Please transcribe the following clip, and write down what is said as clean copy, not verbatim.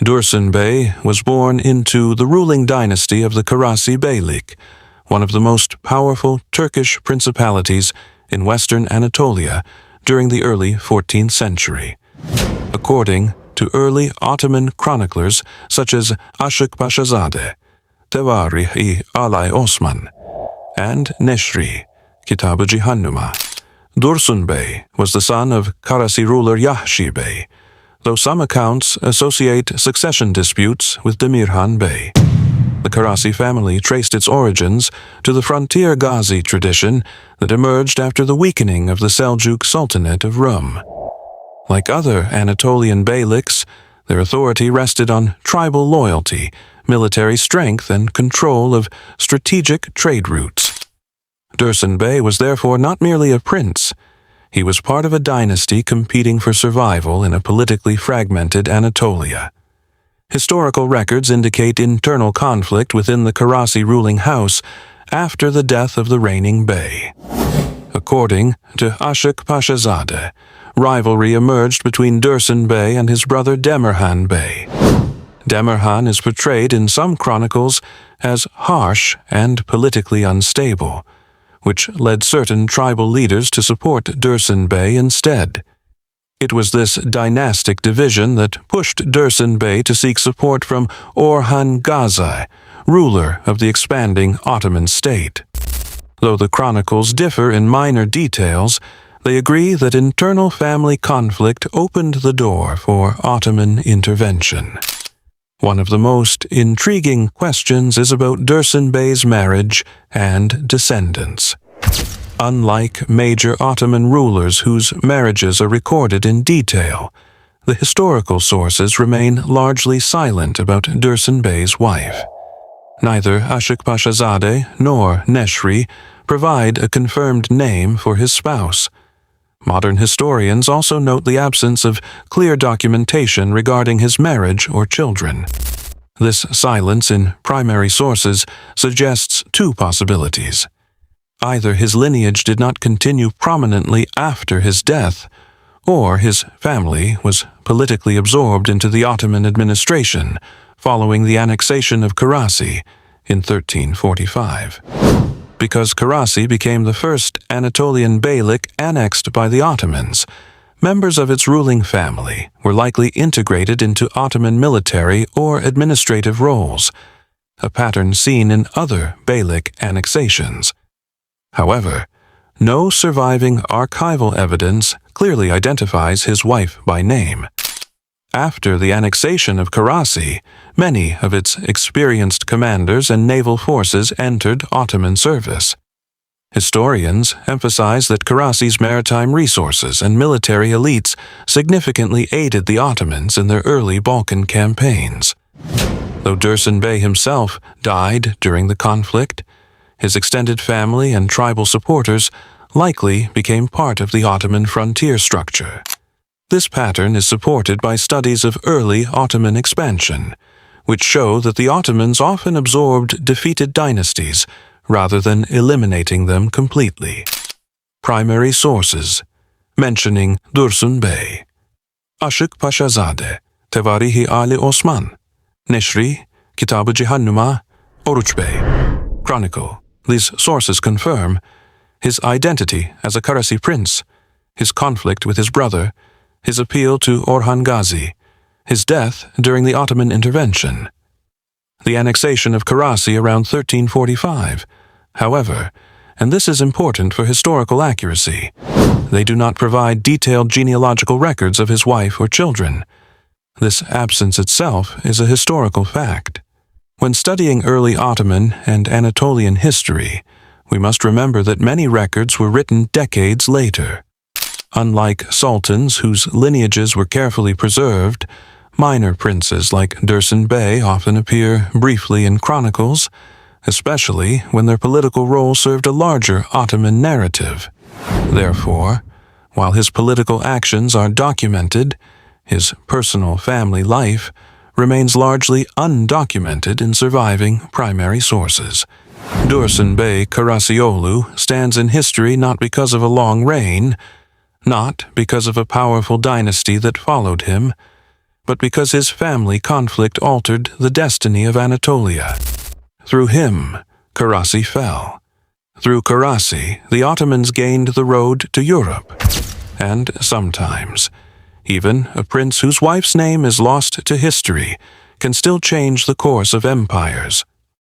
Dursun Bey was born into the ruling dynasty of the Karasi Beylik, one of the most powerful Turkish principalities in western Anatolia during the early 14th century. According to early Ottoman chroniclers such as Aşıkpaşazade, Tevarih-i Alay Osman, and Neşri, Kitab-ı Cihannuma, Dursun Bey was the son of Karasi ruler Yahşi Bey, though some accounts associate succession disputes with Demirhan Bey. The Karasi family traced its origins to the frontier Gazi tradition that emerged after the weakening of the Seljuk Sultanate of Rum. Like other Anatolian beyliks, their authority rested on tribal loyalty, military strength, and control of strategic trade routes. Dursun Bey was therefore not merely a prince. He was part of a dynasty competing for survival in a politically fragmented Anatolia. Historical records indicate internal conflict within the Karasi ruling house after the death of the reigning bey. According to Aşıkpaşazade, rivalry emerged between Dursun Bey and his brother Demirhan Bey. Demirhan is portrayed in some chronicles as harsh and politically unstable, which led certain tribal leaders to support Dursun Bey instead. It was this dynastic division that pushed Dursun Bey to seek support from Orhan Gazi, ruler of the expanding Ottoman state. Though the chronicles differ in minor details, they agree that internal family conflict opened the door for Ottoman intervention. One of the most intriguing questions is about Dursun Bey's marriage and descendants. Unlike major Ottoman rulers whose marriages are recorded in detail, the historical sources remain largely silent about Dursun Bey's wife. Neither Aşıkpaşazade nor Neşri provide a confirmed name for his spouse. Modern historians also note the absence of clear documentation regarding his marriage or children. This silence in primary sources suggests two possibilities. Either his lineage did not continue prominently after his death, or his family was politically absorbed into the Ottoman administration following the annexation of Karasi in 1345. Because Karasi became the first Anatolian beylik annexed by the Ottomans, members of its ruling family were likely integrated into Ottoman military or administrative roles, a pattern seen in other beylik annexations. However, no surviving archival evidence clearly identifies his wife by name. After the annexation of Karasi, many of its experienced commanders and naval forces entered Ottoman service. Historians emphasize that Karasi's maritime resources and military elites significantly aided the Ottomans in their early Balkan campaigns. Though Dursun Bey himself died during the conflict, his extended family and tribal supporters likely became part of the Ottoman frontier structure. This pattern is supported by studies of early Ottoman expansion, which show that the Ottomans often absorbed defeated dynasties rather than eliminating them completely. Primary sources mentioning Dursun Bey: Aşıkpaşazade, Tevarih-i Ali Osman, Neşri, Kitab-ı Cihannuma, Oruç Bey. Chronicle. These sources confirm his identity as a Karasi prince, his conflict with his brother, his appeal to Orhan Gazi, his death during the Ottoman intervention, the annexation of Karasi around 1345. However, and this is important for historical accuracy, they do not provide detailed genealogical records of his wife or children. This absence itself is a historical fact. When studying early Ottoman and Anatolian history, we must remember that many records were written decades later. Unlike sultans whose lineages were carefully preserved, minor princes like Dursun Bey often appear briefly in chronicles, especially when their political role served a larger Ottoman narrative. Therefore, while his political actions are documented, his personal family life remains largely undocumented in surviving primary sources. Dursun Bey Karasioğlu stands in history not because of a long reign, not because of a powerful dynasty that followed him, but because his family conflict altered the destiny of Anatolia. Through him, Karasi fell. Through Karasi, the Ottomans gained the road to Europe. And sometimes, even a prince whose wife's name is lost to history can still change the course of empires.